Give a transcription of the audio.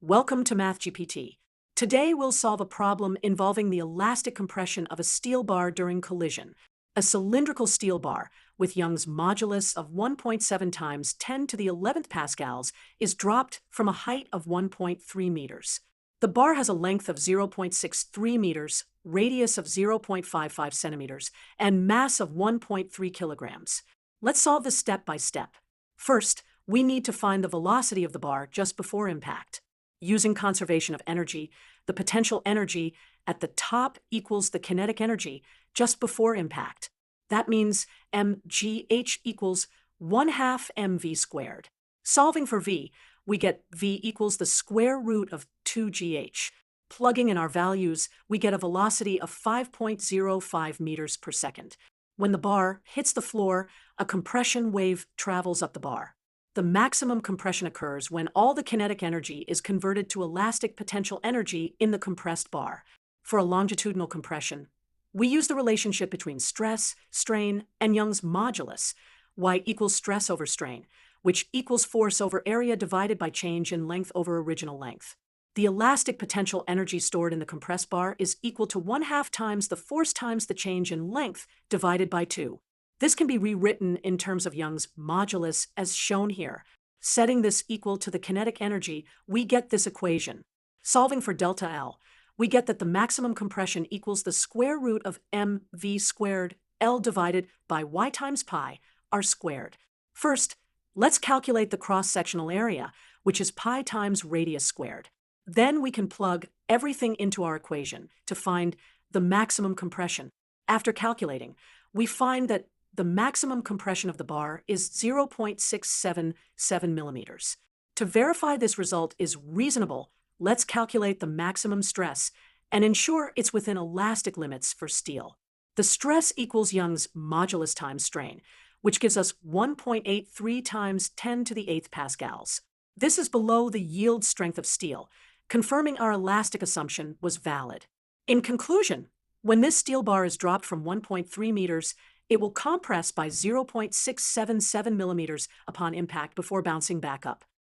Welcome to MathGPT. Today we'll solve a problem involving the elastic compression of a steel bar during collision. A cylindrical steel bar with Young's modulus of 1.7 times 10 to the 11th pascals is dropped from a height of 1.3 meters. The bar has a length of 0.63 meters, radius of 0.55 centimeters, and mass of 1.3 kilograms. Let's solve this step by step. First, we need to find the velocity of the bar just before impact. Using conservation of energy, the potential energy at the top equals the kinetic energy just before impact. That means mgh equals 1/2 mv squared. Solving for v, we get v equals the square root of 2gh. Plugging in our values, we get a velocity of 5.05 meters per second. When the bar hits the floor, a compression wave travels up the bar. The maximum compression occurs when all the kinetic energy is converted to elastic potential energy in the compressed bar. For a longitudinal compression, we use the relationship between stress, strain, and Young's modulus, Y equals stress over strain, which equals force over area divided by change in length over original length. The elastic potential energy stored in the compressed bar is equal to 1/2 times the force times the change in length divided by 2. This can be rewritten in terms of Young's modulus as shown here. Setting this equal to the kinetic energy, we get this equation. Solving for delta L, we get that the maximum compression equals the square root of mv squared L divided by y times pi, r squared. First, let's calculate the cross-sectional area, which is pi times radius squared. Then we can plug everything into our equation to find the maximum compression. After calculating, we find that the maximum compression of the bar is 0.677 millimeters. To verify this result is reasonable, let's calculate the maximum stress and ensure it's within elastic limits for steel. The stress equals Young's modulus times strain, which gives us 1.83 times 10 to the 8th pascals. This is below the yield strength of steel, confirming our elastic assumption was valid. In conclusion, when this steel bar is dropped from 1.3 meters, it will compress by 0.677 millimeters upon impact before bouncing back up.